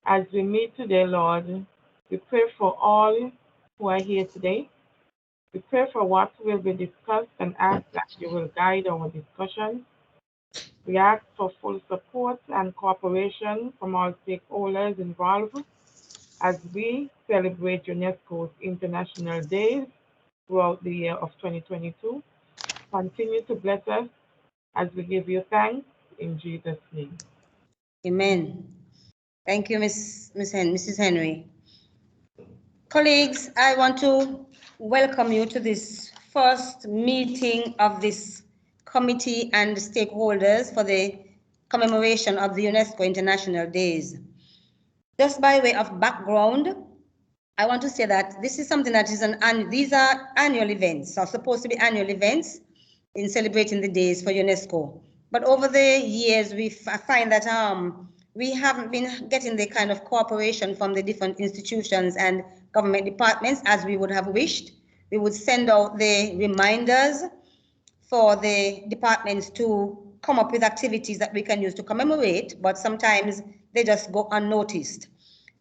As we meet today, Lord, we pray for all who are here today. We pray for what will be discussed and ask that you will guide our discussion. We ask for full support and cooperation from all stakeholders involved as we celebrate UNESCO's International Days throughout the year of 2022. Continue to bless us as we give you thanks in Jesus' name. Amen. Thank you, Mrs. Henry. Colleagues, I want to welcome you to this first meeting of this committee and stakeholders for the commemoration of the UNESCO International Days. Just by way of background, I want to say that this is something that is these are annual events, are supposed to be annual events in celebrating the days for UNESCO. But over the years, we find that we haven't been getting the kind of cooperation from the different institutions and government departments as we would have wished. We would send out the reminders for the departments to come up with activities that we can use to commemorate, but sometimes they just go unnoticed.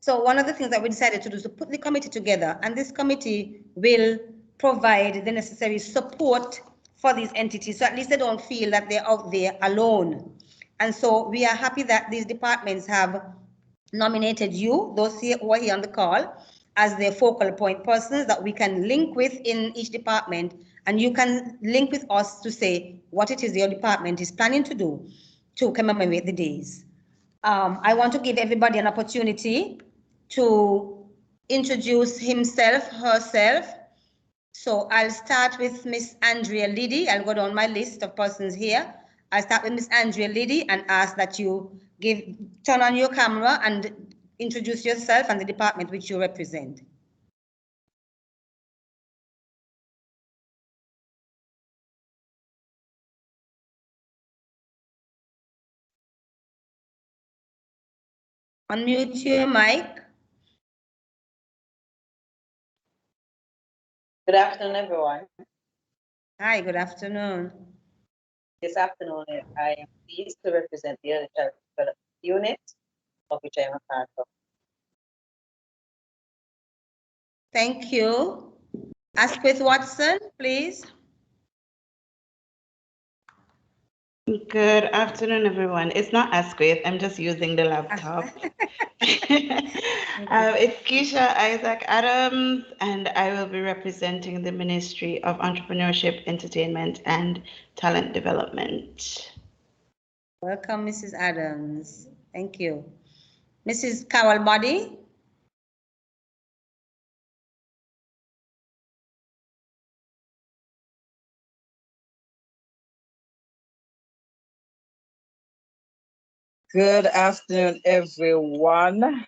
So one of the things that we decided to do is to put the committee together, and this committee will provide the necessary support for these entities, so at least they don't feel that they're out there alone. And so we are happy that these departments have nominated you, those who are here on the call, as their focal point persons that we can link with in each department, and you can link with us to say what it is your department is planning to do to commemorate the days. I want to give everybody an opportunity to introduce himself, herself. So I'll start with Miss Andrea Liddy. I'll go down my list of persons here. I'll start with Miss Andrea Liddy and ask that you turn on your camera and introduce yourself and the department which you represent. Unmute your mic. Good afternoon, everyone. Hi, good afternoon. This afternoon, I am pleased to represent the Early Child Development Unit, of which I am a part of. Thank you. Asquith Watson, please. Good afternoon, everyone. It's not Asquith. I'm just using the laptop. It's Keisha Isaac Adams, and I will be representing the Ministry of Entrepreneurship, Entertainment, and Talent Development. Welcome, Mrs. Adams. Thank you. Mrs. Carol Body. Good afternoon, everyone.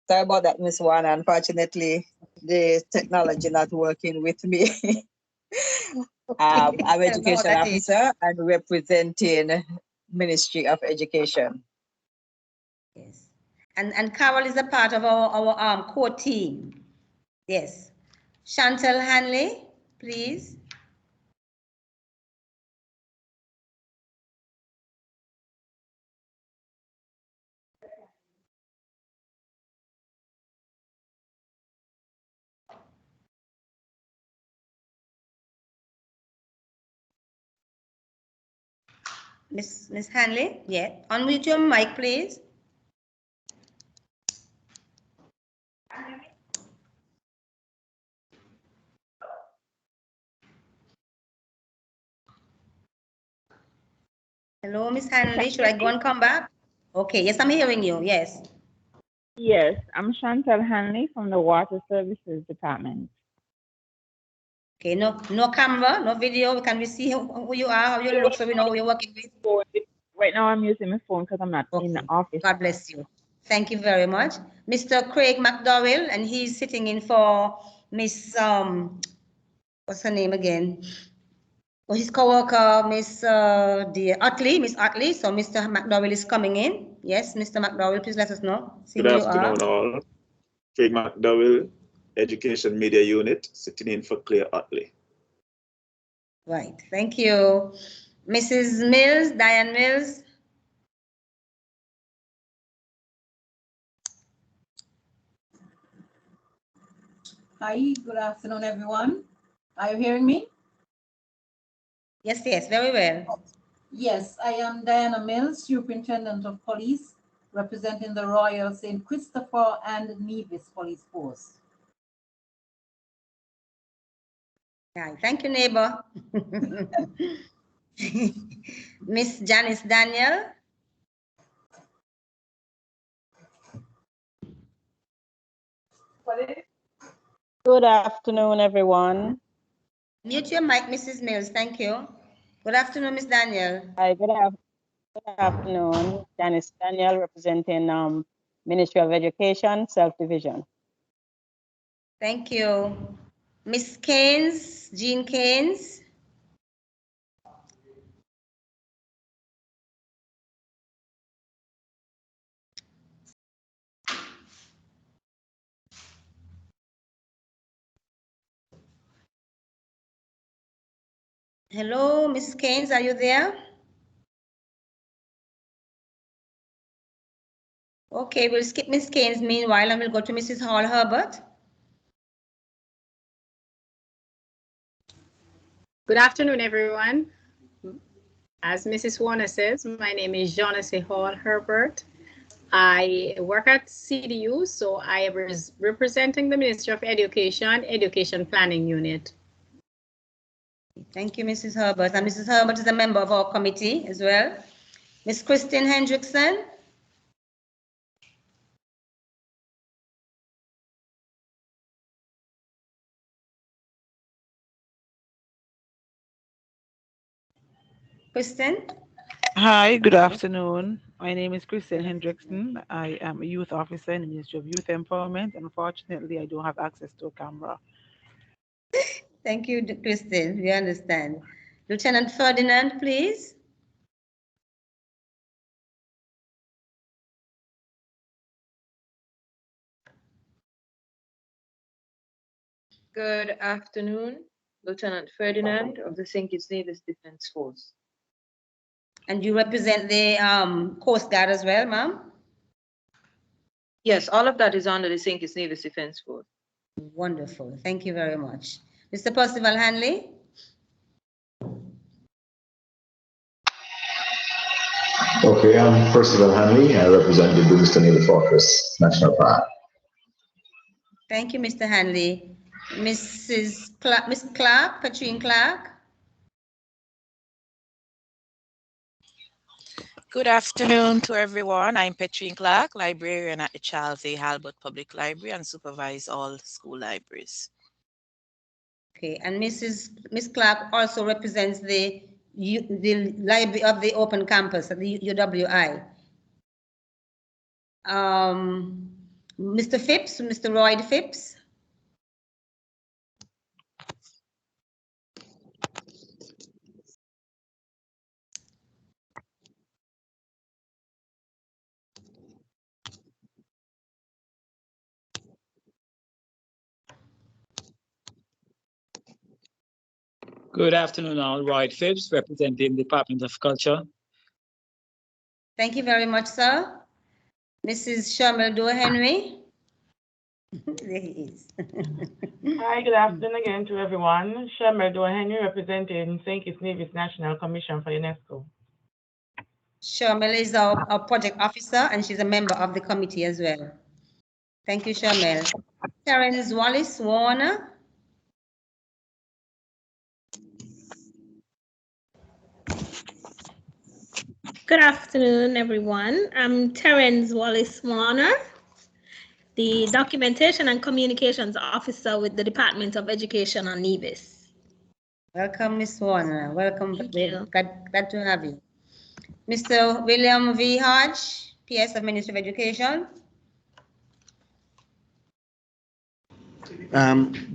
Sorry about that, Miss Warner. Unfortunately, the technology not working with me. I'm education officer and representing Ministry of Education. Yes, and Carol is a part of our core team. Yes, Chantal Hanley, please. Miss Hanley, yeah. Unmute your mic, please. Hello, Miss Hanley. Should I go and come back? Okay, yes, I'm hearing you. Yes. Yes, I'm Chantal Hanley from the Water Services Department. Okay, no camera, no video. Can we see who you are, how you look, so we know who you're working with? Right now, I'm using my phone because I'm not in the office. God bless you. Thank you very much. Mr. Craig McDowell, and he's sitting in for Miss, what's her name again? Well, his co-worker, Miss Utley, Miss Utley. So Mr. McDowell is coming in. Yes, Mr. McDowell, please let us know. Good afternoon, all. Craig McDowell, Education Media Unit, sitting in for Claire Utley. Right, thank you. Mrs. Mills, Diane Mills. Hi, good afternoon, everyone. Are you hearing me? Yes, yes, very well. Yes, I am Diana Mills, Superintendent of Police, representing the Royal St. Christopher and Nevis Police Force. Yeah, thank you, neighbor. Miss Janice Daniel. Good afternoon, everyone. Mute your mic, Mrs. Mills. Thank you. Good afternoon, Miss Daniel. Hi, good afternoon. Janice Daniel, representing Ministry of Education, Self-Division. Thank you. Miss Keynes, Jean Keynes. Hello, Miss Keynes, are you there? Okay, we'll skip Miss Keynes meanwhile and we'll go to Mrs. Hall Herbert. Good afternoon, everyone. As Mrs. Warner says, my name is Jonassy Hall Herbert. I work at CDU, so I am representing the Ministry of Education, Education Planning Unit. Thank you, Mrs. Herbert. And Mrs. Herbert is a member of our committee as well. Miss Christine Hendrickson. Kristen? Hi, good afternoon. My name is Kristen Hendrickson. I am a youth officer in the Ministry of Youth Empowerment. Unfortunately, I don't have access to a camera. Thank you, Kristen. We understand. Lieutenant Ferdinand, please. Good afternoon, Lieutenant Ferdinand of the St-Kitts-and-Nevis Defense Force. And you represent the Coast Guard as well, ma'am? Yes, all of that is under the St-Kitts-and-Nevis Defense Force. Wonderful. Thank you very much. Mr. Percival Hanley? Okay, I'm Percival Hanley. I represent the Booneston Fortress National Park. Thank you, Mr. Hanley. Mrs. Clark, Miss Clark, Patrine Clark? Good afternoon to everyone. I'm Patrine Clark, librarian at the Charles A. Halbert Public Library and supervise all school libraries. Okay, and Miss Clark also represents the Library of the Open Campus at the UWI. Mr. Phipps, Mr. Royd Phipps? Good afternoon, all. Royd Phipps, representing the Department of Culture. Thank you very much, sir. Mrs. Shamel Doe Henry? There he is. Hi, good afternoon again to everyone. Shamel Doe Henry, representing St-Kitts-and-Nevis National Commission for UNESCO. Shamel is our project officer and she's a member of the committee as well. Thank you, Shamel. Terence Wallace Warner? Good afternoon, everyone. I'm Terence Wallace Warner, the Documentation and Communications Officer with the Department of Education on Nevis. Welcome, Ms. Warner. Welcome. Thank you. Glad to have you. Mr. William V. Hodge, PS of Ministry of Education.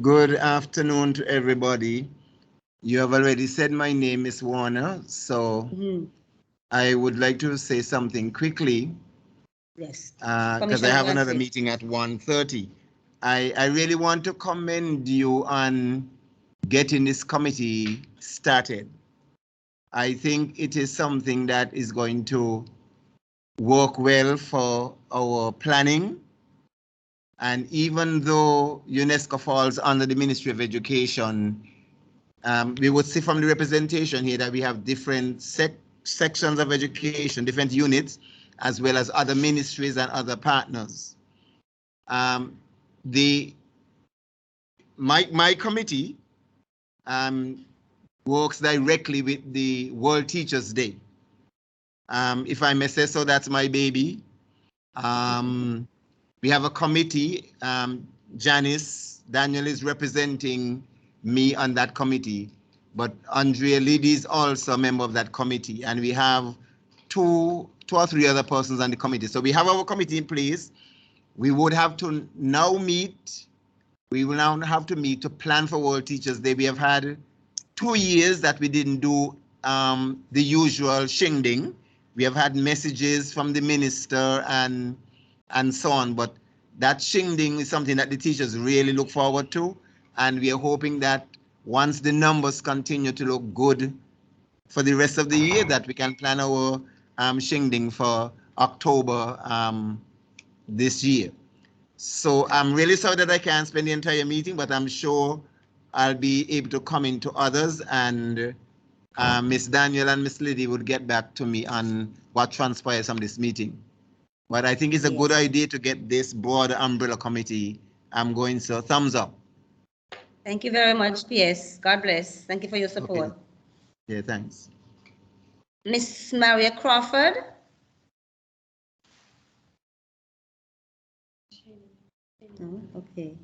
Good afternoon to everybody. You have already said my name is Warner, so I would like to say something quickly. Yes. Because I have another meeting at 1:30. I really want to commend you on getting this committee started. I think it is something that is going to work well for our planning And even though UNESCO falls under the Ministry of Education, we would see from the representation here that we have different sections of education, different units, as well as other ministries and other partners. My committee works directly with the World Teachers Day. If I may say so, that's my baby. We have a committee. Janice Daniel is representing me on that committee, but Andrea Liddy is also a member of that committee, and we have two or three other persons on the committee. So we have our committee in place. We would have to now meet. We will now have to meet to plan for World Teachers Day. We have had 2 years that we didn't do the usual shingding. We have had messages from the minister and so on, but that shingding is something that the teachers really look forward to, and we are hoping that once the numbers continue to look good for the rest of the year, that we can plan our shingding for October this year. So I'm really sorry that I can't spend the entire meeting, but I'm sure I'll be able to come into others, and Miss Daniel and Miss Liddy would get back to me on what transpires from this meeting. But I think it's a good idea to get this broader umbrella committee going, so thumbs up. Thank you very much, PS. God bless. Thank you for your support. Okay. Yeah, thanks. Miss Maria Crawford. Okay.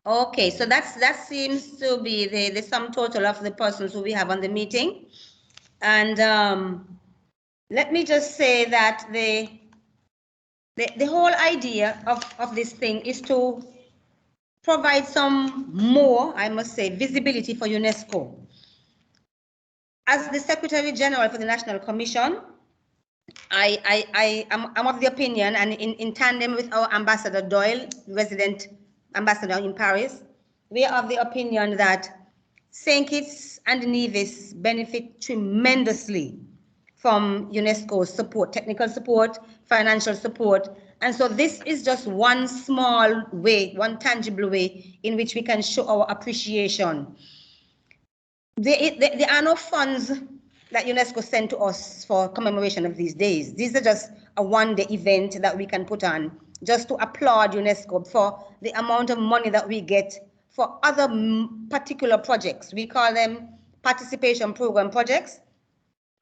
Okay, so that seems to be the sum total of the persons who we have on the meeting. And let me just say that the whole idea of this thing is to provide some more, I must say, visibility for UNESCO. As the Secretary General for the National Commission, I'm of the opinion, and in tandem with our Ambassador Doyle, resident ambassador in Paris, we are of the opinion that St. Kitts and Nevis benefit tremendously from UNESCO's support, technical support, financial support. And so this is just one small way, one tangible way in which we can show our appreciation. There are no funds that UNESCO sent to us for commemoration of these days. These are just a one-day event that we can put on just to applaud UNESCO for the amount of money that we get for other particular projects. We call them participation program projects.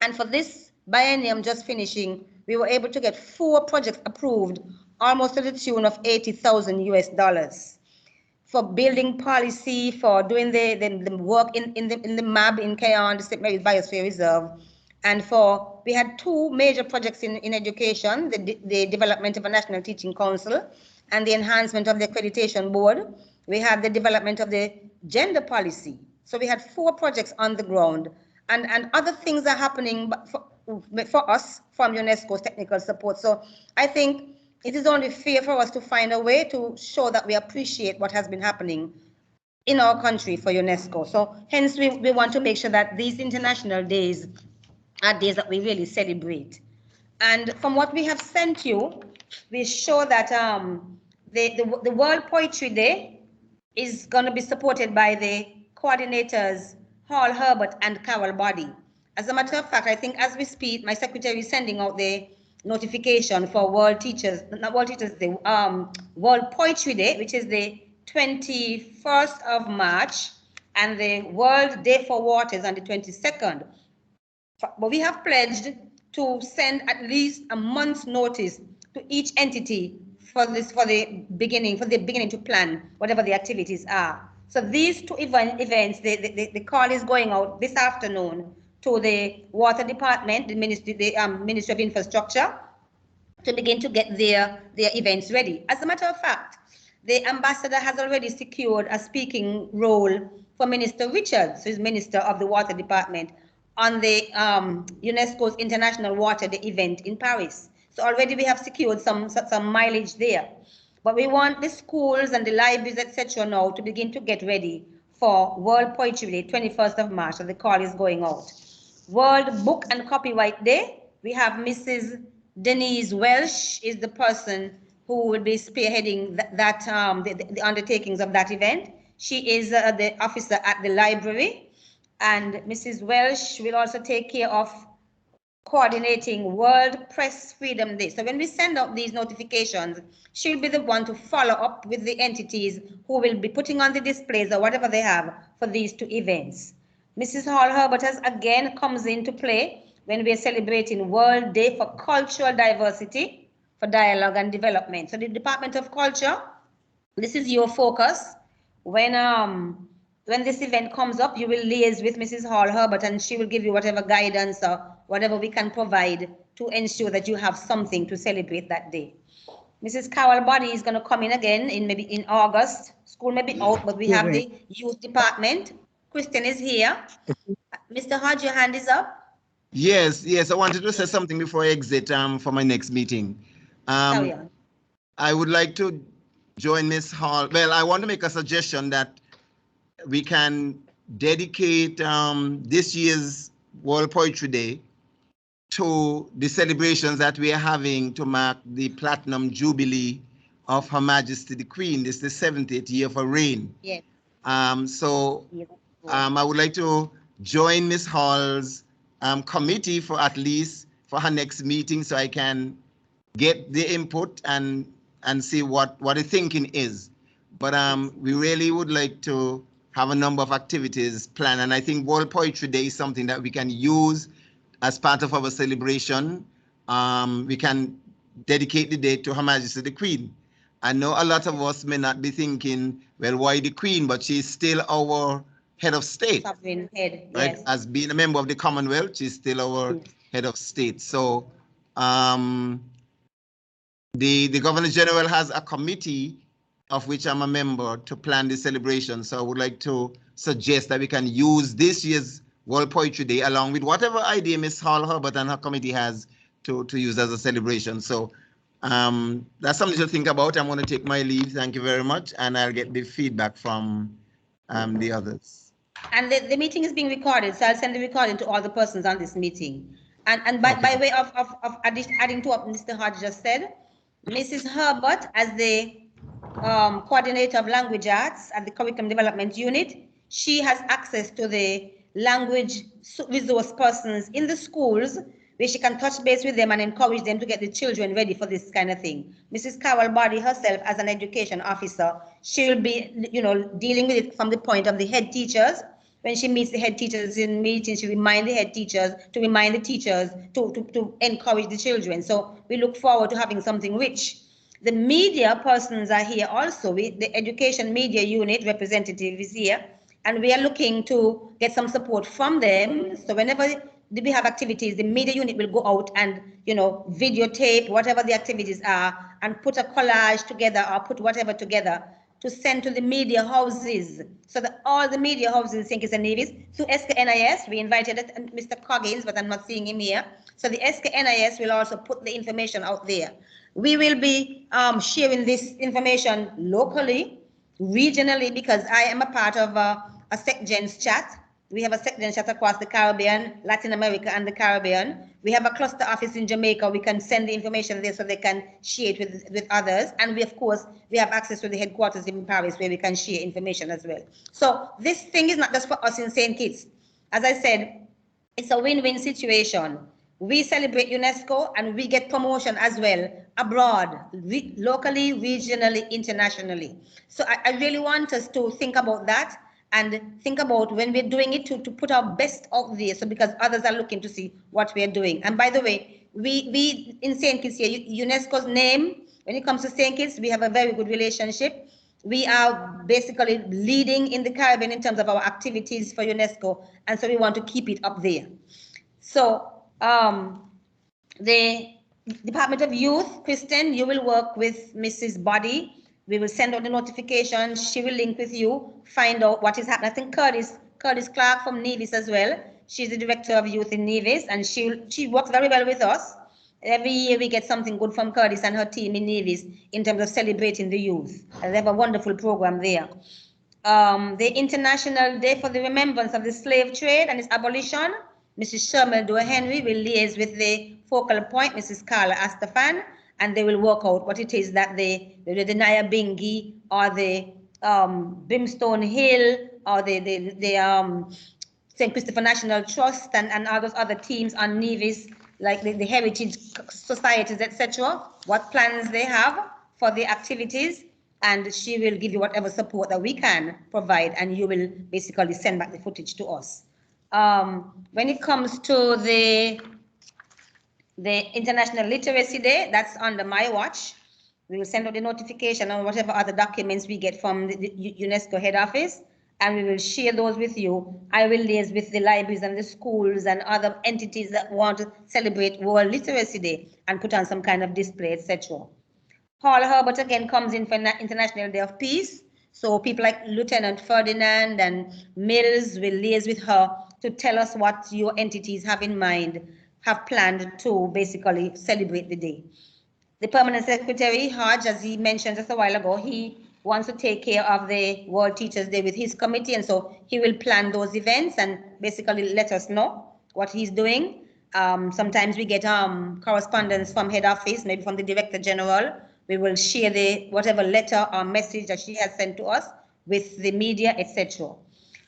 And for this biennium just finishing, we were able to get 4 projects approved, almost to the tune of $80,000 US. For building policy, for doing the work in the MAB in Cayon, the St. Mary's Biosphere Reserve. And we had 2 major projects in education, the development of a National Teaching Council and the enhancement of the accreditation board. We had the development of the gender policy. So we had 4 projects on the ground, and other things are happening for us from UNESCO's technical support. So I think it is only fair for us to find a way to show that we appreciate what has been happening in our country for UNESCO. So hence we want to make sure that these international days are days that we really celebrate. And from what we have sent you, we show that the World Poetry Day is going to be supported by the coordinators, Hall Herbert and Carol Body. As a matter of fact, I think as we speak, my secretary is sending out the notification for World Teachers, not World Teachers Day, World Poetry Day, which is the 21st of March, and the World Day for Waters on the 22nd. But we have pledged to send at least a month's notice to each entity for the beginning to plan whatever the activities are. So these 2 events, the call is going out this afternoon to the Water Department, the Ministry of Infrastructure, to begin to get their events ready. As a matter of fact, the ambassador has already secured a speaking role for Minister Richards, who is Minister of the Water Department, on the UNESCO's International Water Day event in Paris. So already we have secured some mileage there. But we want the schools and the libraries, etc. now to begin to get ready for World Poetry Day, 21st of March, so the call is going out. World Book and Copyright Day, we have Mrs. Denise Welsh is the person who will be spearheading the undertakings of that event. She is the officer at the library, and Mrs. Welsh will also take care of coordinating World Press Freedom Day. So when we send out these notifications, she'll be the one to follow up with the entities who will be putting on the displays or whatever they have for these two events. Mrs. Hall Herbert has again comes into play when we are celebrating World Day for Cultural Diversity, for Dialogue and Development. So the Department of Culture, this is your focus. When this event comes up, you will liaise with Mrs. Hall Herbert and she will give you whatever guidance or whatever we can provide to ensure that you have something to celebrate that day. Mrs. Carol Body is going to come in again maybe in August. School may be out, but we have the youth department. Kristen is here. Mr. Hodge, your hand is up. Yes, I wanted to say something before I exit for my next meeting. Carry on. I would like to join Ms. Hall. Well, I want to make a suggestion that we can dedicate this year's World Poetry Day to the celebrations that we are having to mark the Platinum Jubilee of Her Majesty the Queen. This is the 70th year of her reign. Yes. I would like to join Ms. Hall's committee for at least for her next meeting so I can get the input and see what the thinking is. But we really would like to have a number of activities planned. And I think World Poetry Day is something that we can use as part of our celebration. We can dedicate the day to Her Majesty the Queen. I know a lot of us may not be thinking, well, why the Queen? But she's still our head of state. Sovereign head, right? Yes. As being a member of the Commonwealth, she's still our head of state. So the Governor General has a committee of which I'm a member to plan the celebration. So I would like to suggest that we can use this year's World Poetry Day along with whatever idea Ms. Hall Herbert and her committee has to use as a celebration. So that's something to think about. I'm going to take my leave. Thank you very much. And I'll get the feedback from the others. And the meeting is being recorded, so I'll send the recording to all the persons on this meeting. And by way of adding to what Mr. Hodge just said, Mrs. Herbert, as the coordinator of language arts at the curriculum development unit, she has access to the language resource persons in the schools where she can touch base with them and encourage them to get the children ready for this kind of thing. Mrs. Carol Body herself, as an education officer, she'll be, dealing with it from the point of the head teachers. When she meets the head teachers in meetings, she reminds the head teachers to remind the teachers to encourage the children. So we look forward to having something rich. The media persons are here also. The education media unit representative is here, and we are looking to get some support from them. So whenever we have activities, the media unit will go out and, videotape whatever the activities are and put a collage together or put whatever together to send to the media houses, so that all the media houses in St-Kitts-and-Nevis, through SKNIS, we invited Mr. Coggins, but I'm not seeing him here. So the SKNIS will also put the information out there. We will be sharing this information locally, regionally, because I am a part of a SecGens chat. We have a SecGens chat across the Caribbean, Latin America, and the Caribbean. We have a cluster office in Jamaica. We can send the information there so they can share it with others. And we, of course, we have access to the headquarters in Paris where we can share information as well. So this thing is not just for us in St. Kitts. As I said, it's a win-win situation. We celebrate UNESCO and we get promotion as well abroad, locally, regionally, internationally. So I really want us to think about that and think about when we're doing it to put our best out there, so because others are looking to see what we're doing. And by the way, we in St. Kitts here, UNESCO's name, when it comes to St. Kitts, we have a very good relationship. We are basically leading in the Caribbean in terms of our activities for UNESCO, and so we want to keep it up there. So the Department of Youth, Kristen, you will work with Mrs. Body. We will send out the notification. She will link with you, find out what is happening. I think Curtis Clark from Nevis as well. She's the director of youth in Nevis, and she works very well with us. Every year we get something good from Curtis and her team in Nevis in terms of celebrating the youth. They have a wonderful program there. The International Day for the Remembrance of the Slave Trade and its Abolition, Mrs. Sherman Doe Henry will liaise with the focal point, Mrs. Carla Astafan, and they will work out what it is that the Naya Bingi or the Brimstone Hill or the St. Christopher National Trust and all those other teams on Nevis, like the heritage societies, etc., what plans they have for the activities, and she will give you whatever support that we can provide, and you will basically send back the footage to us. When it comes to the International Literacy Day, that's under my watch. We will send out the notification on whatever other documents we get from the UNESCO head office, and we will share those with you. I will liaise with the libraries and the schools and other entities that want to celebrate World Literacy Day and put on some kind of display, etc. Paul Herbert again comes in for International Day of Peace. So people like Lieutenant Ferdinand and Mills will liaise with her to tell us what your entities have in mind, have planned to basically celebrate the day. The permanent secretary, Hodge, as he mentioned just a while ago, he wants to take care of the World Teachers Day with his committee, and so he will plan those events and basically let us know what he's doing. Sometimes we get correspondence from head office, maybe from the Director General. We will share the whatever letter or message that she has sent to us with the media, etc.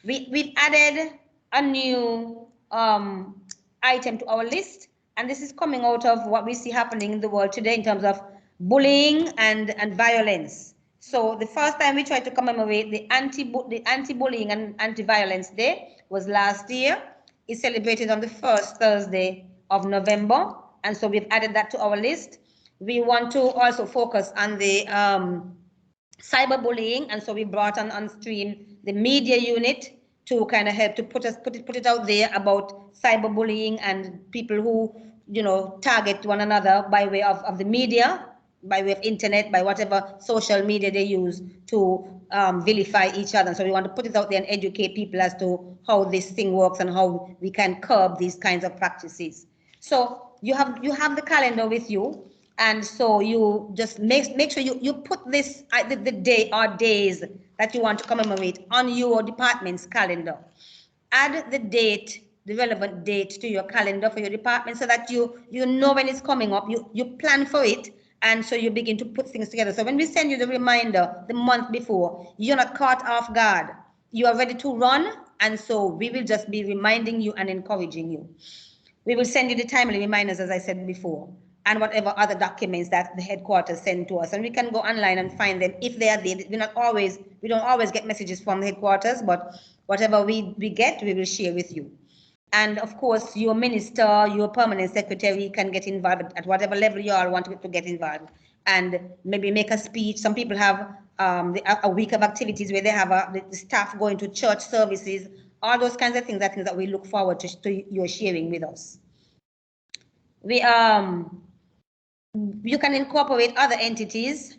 We've added a new item to our list, and this is coming out of what we see happening in the world today in terms of bullying and violence. So the first time we tried to commemorate the anti-bullying and anti-violence day was last year. It's celebrated on the first Thursday of November, and so we've added that to our list. We want to also focus on the cyberbullying, and so we brought on stream the media unit to kind of help to put it out there about cyberbullying and people who, you know, target one another by way of the media, by way of internet, by whatever social media they use to vilify each other. So we want to put it out there and educate people as to how this thing works and how we can curb these kinds of practices. So you have the calendar with you, and so you just make sure you put this the day or days that you want to commemorate on your department's calendar. Add the date, the relevant date to your calendar for your department, so that you know when it's coming up, you plan for it, and so you begin to put things together. So when we send you the reminder the month before, you're not caught off guard. You are ready to run, and so we will just be reminding you and encouraging you. We will send you the timely reminders, as I said before, and whatever other documents that the headquarters send to us, and we can go online and find them if they are there. We don't always get messages from the headquarters, but whatever we get, we will share with you. And of course, your minister, your permanent secretary can get involved at whatever level you all want to get involved, and maybe make a speech. Some people have a week of activities where they have the staff going to church services. All those kinds of things are things that we look forward to your sharing with us. You can incorporate other entities,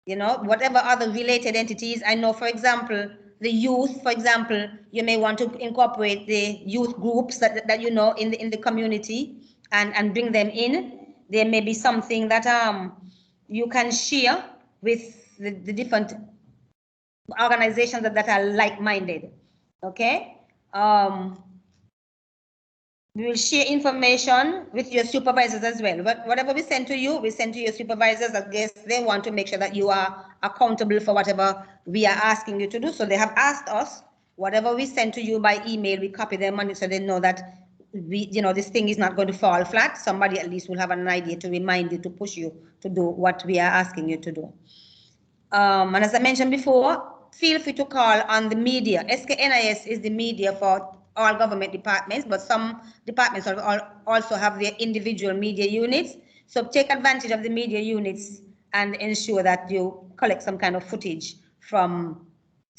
you know, whatever other related entities. I know, for example, the youth, for example, you may want to incorporate the youth groups that you know in the community and bring them in. There may be something that you can share with the different organizations that are like-minded, okay? We will share information with your supervisors as well. But whatever we send to you, we send to your supervisors. I guess they want to make sure that you are accountable for whatever we are asking you to do. So they have asked us, whatever we send to you by email, we copy them on it so they know that this thing is not going to fall flat. Somebody at least will have an idea to remind you, to push you to do what we are asking you to do. And as I mentioned before, feel free to call on the media. SKNIS is the media for all government departments, but some departments also have their individual media units. So take advantage of the media units and ensure that you collect some kind of footage from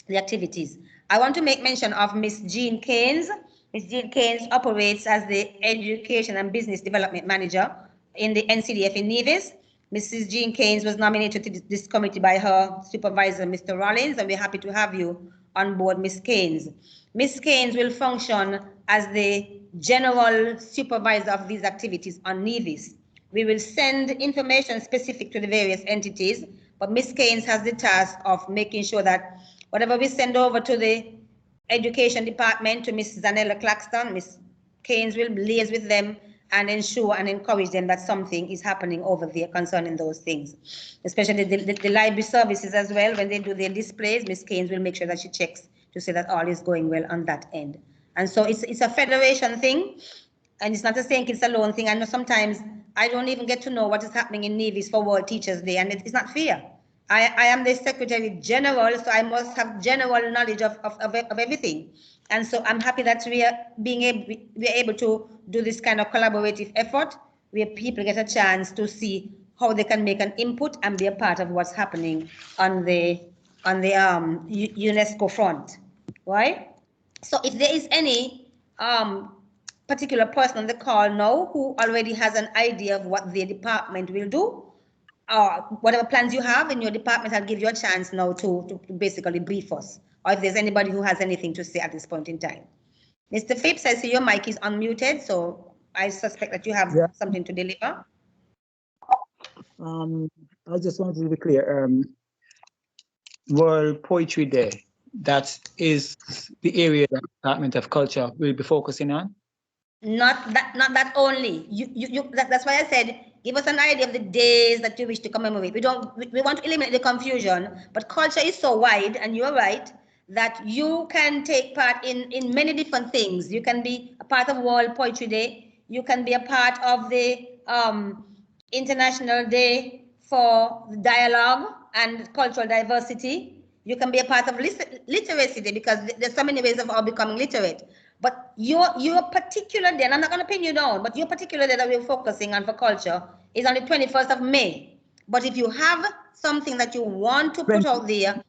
the activities. I want to make mention of Miss Jean Keynes. Miss Jean Keynes operates as the Education and Business Development Manager in the NCDF in Nevis. Mrs. Jean Keynes was nominated to this committee by her supervisor, Mr. Rollins, and we're happy to have you on board, Ms. Keynes. Ms. Keynes will function as the general supervisor of these activities on Nevis. We will send information specific to the various entities, but Ms. Keynes has the task of making sure that whatever we send over to the Education Department, to Ms. Zanella Claxton, Ms. Keynes will liaise with them and ensure and encourage them that something is happening over there concerning those things. Especially the library services as well, when they do their displays, Ms. Keynes will make sure that she checks to say that all is going well on that end. And so it's a federation thing, and it's not a St-Kitts alone thing. I know sometimes I don't even get to know what is happening in Nevis for World Teachers Day, and it's not fair. I am the Secretary General, so I must have general knowledge of everything. And so I'm happy that we're able to do this kind of collaborative effort where people get a chance to see how they can make an input and be a part of what's happening on the UNESCO front, right? So if there is any particular person on the call now who already has an idea of what their department will do, or whatever plans you have in your department, I'll give you a chance now to basically brief us, or if there's anybody who has anything to say at this point in time. Mr. Phipps, I see your mic is unmuted, so I suspect that you have something to deliver. I just wanted to be clear. World Poetry Day, that is the area that the Department of Culture will be focusing on? Not that only. That's why I said, give us an idea of the days that you wish to commemorate. We want to eliminate the confusion, but culture is so wide, and you're right, that you can take part in many different things. You can be a part of World Poetry Day. You can be a part of the International Day for Dialogue and Cultural Diversity. You can be a part of Literacy Day, because there's so many ways of all becoming literate. But your particular day, and I'm not going to pin you down, but your particular day that we're focusing on for culture is on the 21st of May. But if you have something that you want to put out there.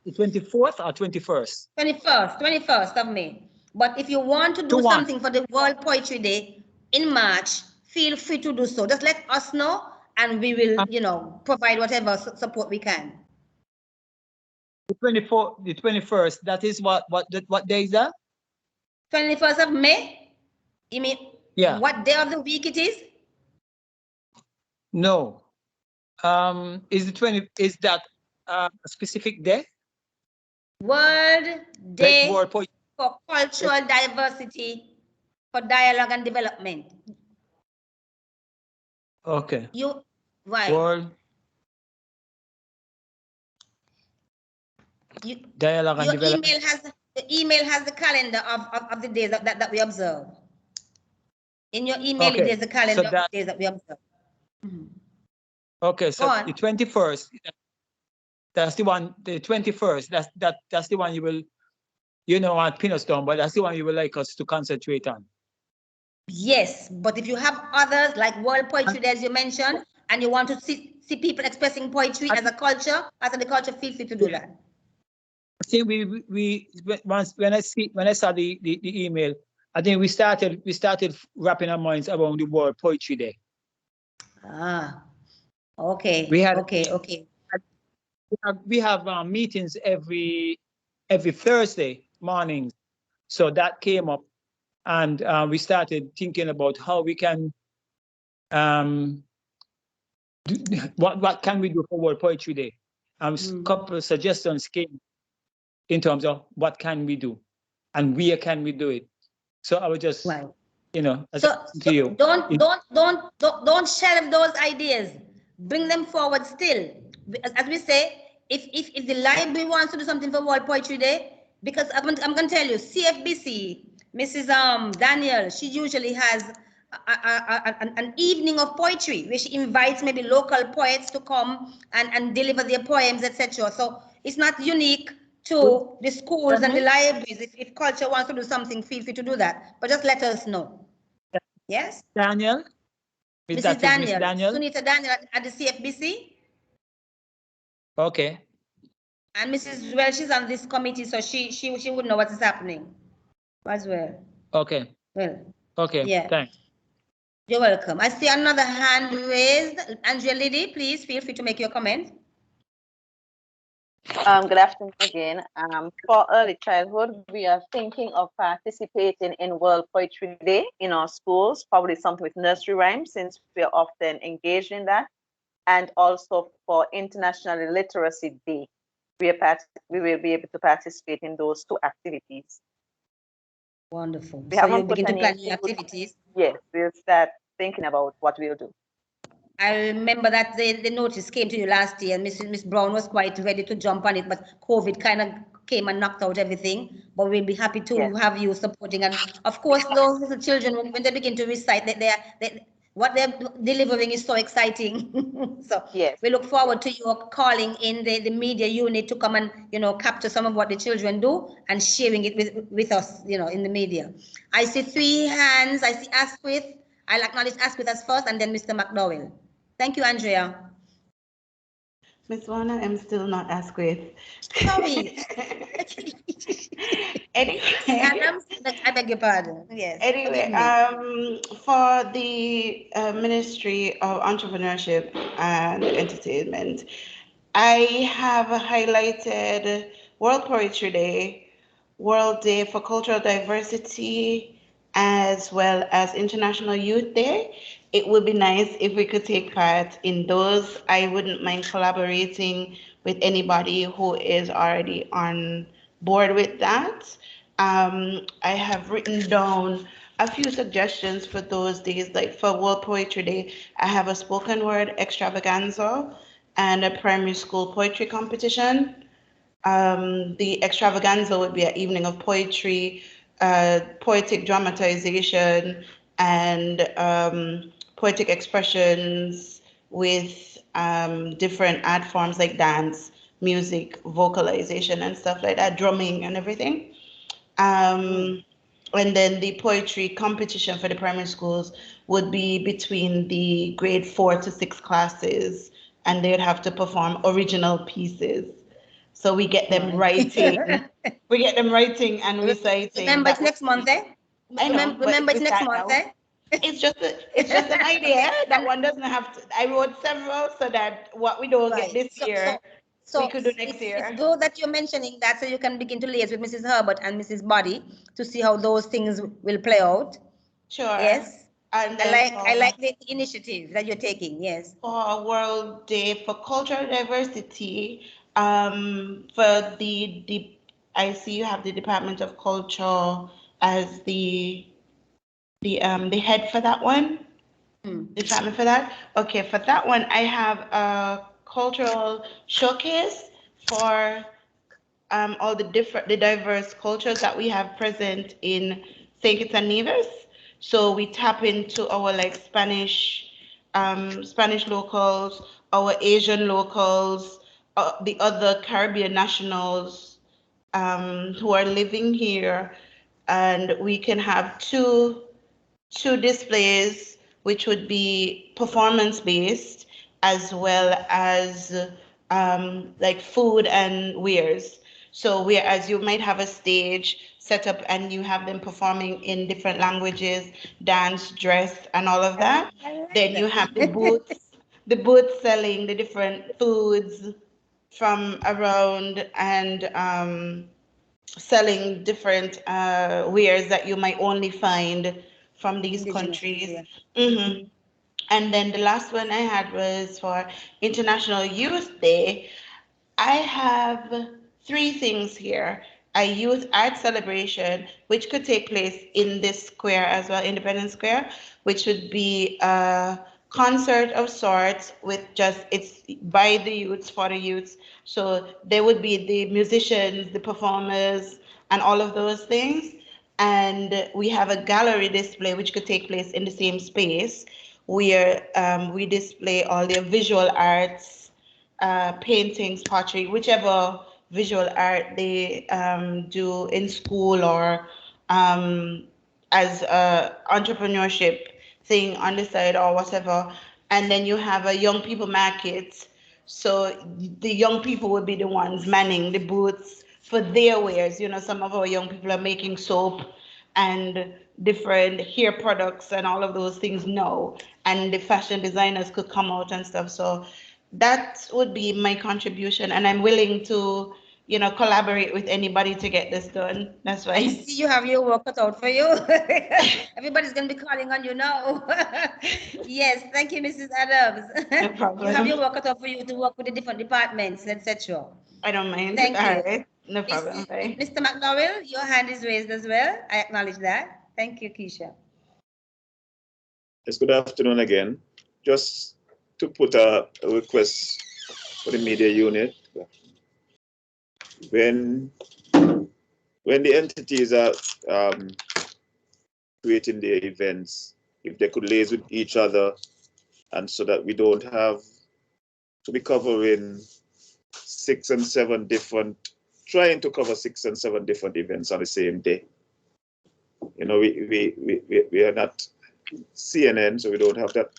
The 24th or 21st? 21st of May. But if you want to do something for the World Poetry Day in March, feel free to do so. Just let us know, and we will, provide whatever support we can. The 21st, that is what day is that? 21st of May? You mean what day of the week it is? No. Is that a specific day? World Day for Cultural Diversity, for Dialogue and Development. Okay. Right. World Dialogue and Development. The email has the calendar of the days that we observe. In your email, there's the calendar of the days that we observe. Okay, so the 21st, that's the one. The 21st, that's the one you will, want pin us down, but that's the one you would like us to concentrate on. Yes, but if you have others like World Poetry Day, as you mentioned, and you want to see people expressing poetry as a culture, as the culture, feel free to do that. I think when I saw the email, I think we started wrapping our minds around the World Poetry Day. Ah, okay. We have meetings every Thursday mornings, so that came up, and we started thinking about how we can what can we do for World Poetry Day. A couple of suggestions came in terms of what can we do and where can we do it. So I would just, to you. Don't shelve those ideas. Bring them forward still. As we say, if the library wants to do something for World Poetry Day, because I'm going to tell you, CFBC, Mrs. Daniel, she usually has an evening of poetry where she invites maybe local poets to come and deliver their poems, etc. So it's not unique to the schools and the libraries. If culture wants to do something, feel free to do that. But just let us know. Yes? Daniel? Mrs. Daniel. Sunita Daniel at the CFBC. Okay. And Mrs. Well, she's on this committee, so she would know what is happening as well. Okay. Well. Okay. Yeah. Thanks. You're welcome. I see another hand raised. Andrea Liddy, please feel free to make your comment. Good afternoon again. For early childhood, we are thinking of participating in World Poetry Day in our schools, probably something with nursery rhymes, since we are often engaged in that, and also for International Literacy Day. We will be able to participate in those two activities. Wonderful. We So you'll haven't put begin to any plan your input. activities. Yes, we'll start thinking about what we'll do. I remember that the notice came to you last year, and Miss Brown was quite ready to jump on it, but COVID kind of came and knocked out everything. But we'll be happy to have you supporting. And of course, those little children, when they begin to recite, what they're delivering is so exciting. So we look forward to your calling in the media unit to come and capture some of what the children do and sharing it with us in the media. I see 3 hands. I see Asquith. I'll acknowledge Asquith as first, and then Mr. McDowell. Thank you, Andrea. Miss Warner, I'm still not Asquith. Sorry. Anyway, Adams, I beg your pardon. Yes. Anyway, for the Ministry of Entrepreneurship and Entertainment, I have highlighted World Poetry Day, World Day for Cultural Diversity, as well as International Youth Day. It would be nice if we could take part in those. I wouldn't mind collaborating with anybody who is already on board with that. I have written down a few suggestions for those days, like for World Poetry Day, I have a spoken word extravaganza and a primary school poetry competition. The extravaganza would be an evening of poetry, poetic dramatization, and poetic expressions with different art forms like dance, music, vocalization, and stuff like that, drumming and everything. And then the poetry competition for the primary schools would be between the grade 4 to 6 classes, and they would have to perform original pieces. So we get them writing. We get them writing and reciting. Remember, it's next month, eh? I know. Remember, it's next month, eh? It's just an idea. That one doesn't have to. I wrote several so that what we don't get this year, we could do next year. It's good that you're mentioning that so you can begin to liaise with Mrs. Herbert and Mrs. Body to see how those things will play out. Sure. Yes. And I like the initiative that you're taking. Yes. For World Day for Cultural Diversity, for I see you have the Department of Culture as the head for that one. Department for that. Okay, for that one, I have a cultural showcase for all the diverse cultures that we have present in St-Kitts-and-Nevis. So we tap into our like Spanish locals, our Asian locals, the other Caribbean nationals who are living here, and we can have two displays, which would be performance based as well as like food and wares. So whereas you might have a stage set up and you have them performing in different languages, dance, dress, and all of that, then you have the booths selling the different foods from around and selling different wares that you might only find from these countries. And then the last one I had was for International Youth Day. I have 3 things here. A youth art celebration, which could take place in this square as well, Independence Square, which would be a concert of sorts with it's by the youths, for the youths. So there would be the musicians, the performers, and all of those things. And we have a gallery display, which could take place in the same space, where we display all their visual arts, paintings, pottery, whichever visual art they do in school or as a entrepreneurship thing on the side or whatever. And then you have a young people market. So the young people would be the ones manning the booths for their wares. You know, some of our young people are making soap and different hair products and all of those things now. And the fashion designers could come out and stuff. So that would be my contribution. And I'm willing to, collaborate with anybody to get this done. That's why. I see you have your work cut out for you. Everybody's going to be calling on you now. Yes, thank you, Mrs. Adams. No problem. You have your work cut out for you to work with the different departments, etc. I don't mind. Thank All you. right. No problem. Bye. Mr. McDowell, your hand is raised as well. I acknowledge that. Thank you, Keisha. Yes, good afternoon again. Just to put a request for the media unit. When the entities are creating their events, if they could liaise with each other, and so that we don't have to be covering 6 and 7 different, trying to cover 6 and 7 different events on the same day. You know, we are not CNN, so we don't have that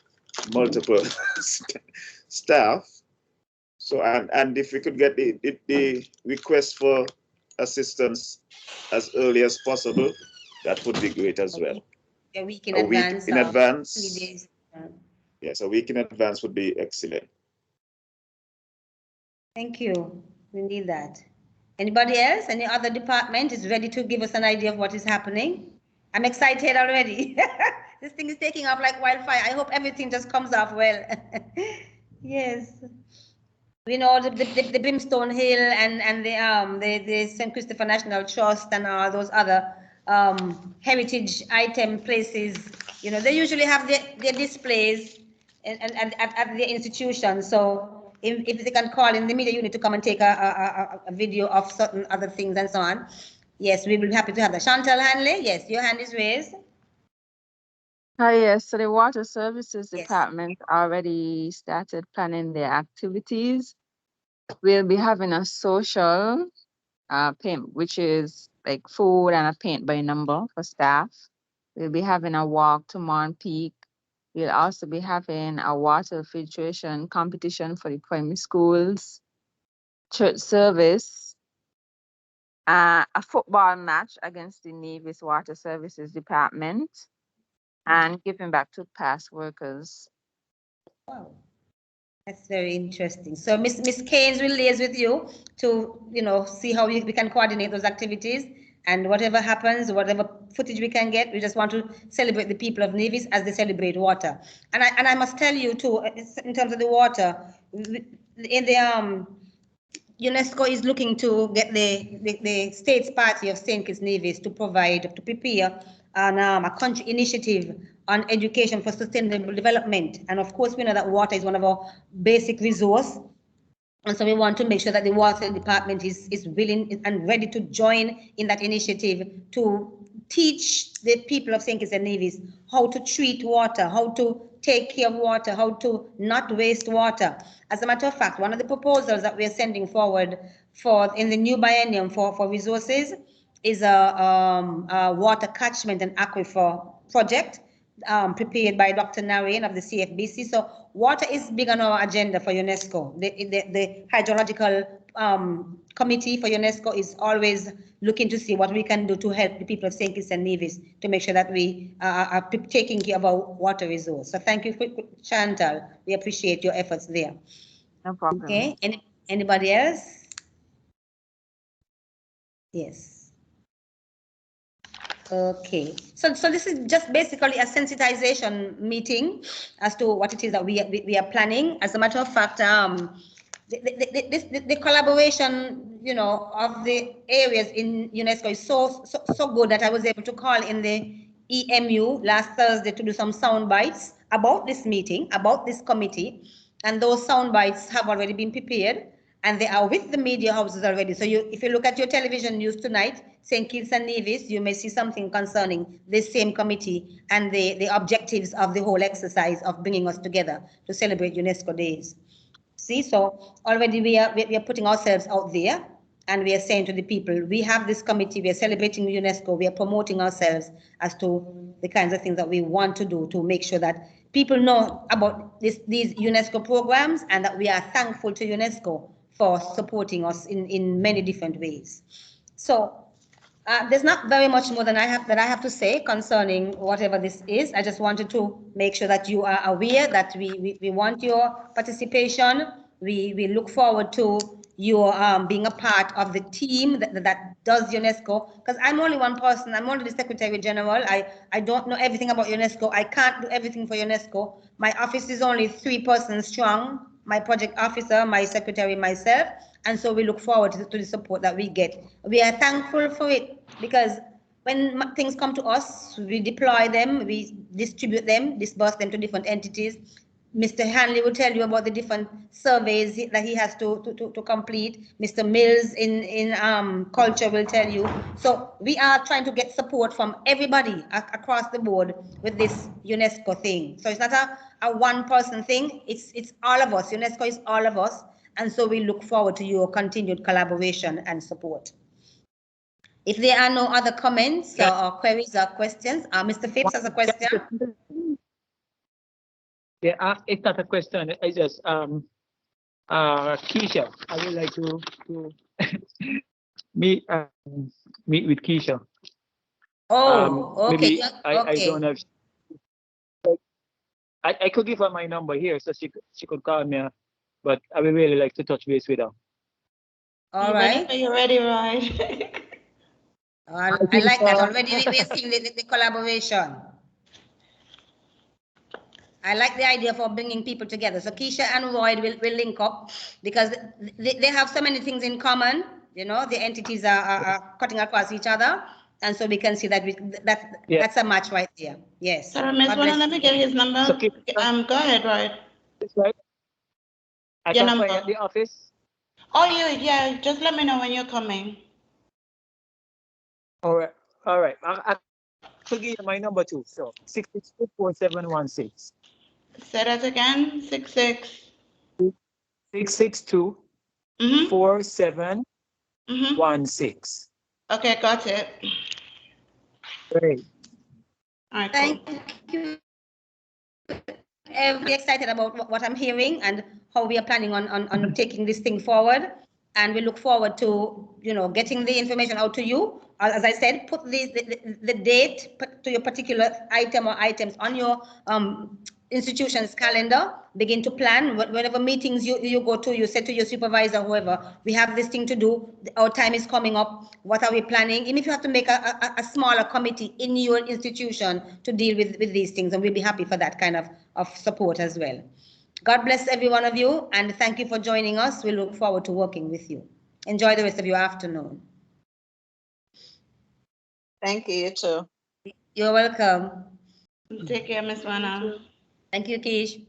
multiple staff. So, and if we could get the request for assistance as early as possible, that would be great as well. A week in A advance. week in advance. 3 days. Yes, a week in advance would be excellent. Thank you. We need that. Anybody else? Any other department is ready to give us an idea of what is happening? I'm excited already. This thing is taking off like wildfire. I hope everything just comes off well. Yes. We know the Brimstone Hill and the St. Christopher National Trust and all those other heritage item places. You know, they usually have their displays and at their institution. So if they can call in the media unit to come and take a video of certain other things and so on, yes, we will be happy to have that. Chantal Hanley, yes, your hand is raised. Hi, yes. So the Water Services Department already started planning their activities. We'll be having a social paint, which is like food and a paint by number for staff. We'll be having a walk to Mon Peak. We'll also be having a water filtration competition for the primary schools, church service, a football match against the Nevis Water Services Department, and giving back to past workers. Wow, that's very interesting. So Miss Keynes will liaise with you to, you know, see how we can coordinate those activities, and whatever happens, whatever footage we can get, we just want to celebrate the people of Nevis as they celebrate water. And I must tell you too, in terms of the water, in the UNESCO is looking to get the state's party of St-Kitts-and-Nevis to prepare a country initiative on education for sustainable development. And of course, we know that water is one of our basic resources. And so we want to make sure that the water department is willing and ready to join in that initiative to teach the people of St-Kitts-and-Nevis how to treat water, how to take care of water, how to not waste water. As a matter of fact, one of the proposals that we are sending forward for in the new biennium for resources is a water catchment and aquifer project prepared by Dr. Narain of the CFBC. So water is big on our agenda for UNESCO. The hydrological committee for UNESCO is always looking to see what we can do to help the people of St. Kitts and Nevis to make sure that we are taking care of our water resource. So thank you, Chantal. We appreciate your efforts there. No problem. Okay. Anybody else? Yes. Okay, so this is just basically a sensitization meeting as to what it is that we are planning. As a matter of fact, the collaboration, you know, of the areas in UNESCO is so good that I was able to call in the EMU last Thursday to do some sound bites about this meeting, about this committee, and those sound bites have already been prepared. And they are with the media houses already. So if you look at your television news tonight, St. Kitts and Nevis, you may see something concerning this same committee and the objectives of the whole exercise of bringing us together to celebrate UNESCO days. See, so already we are putting ourselves out there, and we are saying to the people, we have this committee, we are celebrating UNESCO, we are promoting ourselves as to the kinds of things that we want to do to make sure that people know about these UNESCO programs, and that we are thankful to UNESCO for supporting us in many different ways. So there's not very much more than I have to say concerning whatever this is. I just wanted to make sure that you are aware that we want your participation. We look forward to your being a part of the team that does UNESCO, because I'm only one person. I'm only the Secretary General. I don't know everything about UNESCO. I can't do everything for UNESCO. My office is only 3 persons strong. my project officer, my secretary, myself, and so we look forward to the support that we get. We are thankful for it because when things come to us, we deploy them, we distribute them, disperse them to different entities. Mr. Hanley will tell you about the different surveys that he has to complete. Mr. Mills in culture will tell you. So we are trying to get support from everybody across the board with this UNESCO thing. So it's not a one-person thing. It's all of us. UNESCO is all of us. And so we look forward to your continued collaboration and support. If there are no other comments or queries or questions, Mr. Phipps has a question. Yeah, it's not a question. I just Keisha. I would like to meet with Keisha. Oh, okay. Maybe I don't have. I could give her my number here so she could call me, but I would really like to touch base with her. All right. You're ready, right? I like that already. We're seeing the collaboration. I like the idea for bringing people together. So Keisha and Roy will link up because they have so many things in common. You know, the entities are cutting across each other. And so we can see that that's a match right there. Yes. Sorry, Miss Warner, let me get his number. So go ahead, Roy. It's right. I Your can number. find at the office. Oh, yeah. Just let me know when you're coming. All right. I could give you my number too. So 662-4716. Say that again. 662 4716. Okay, got it. Great. All right, Thank you. Very excited about what I'm hearing and how we are planning on taking this thing forward. And we look forward to, getting the information out to you. As I said, put the date to your particular item or items on your institution's calendar. Begin to plan. Whatever meetings you go to, you say to your supervisor, whoever, we have this thing to do. Our time is coming up. What are we planning? Even if you have to make a smaller committee in your institution to deal with these things, and we'll be happy for that kind of support as well. God bless every one of you, and thank you for joining us. We look forward to working with you. Enjoy the rest of your afternoon. Thank you, you too. You're welcome. Take care, Miss Warner. Thank you, Kish.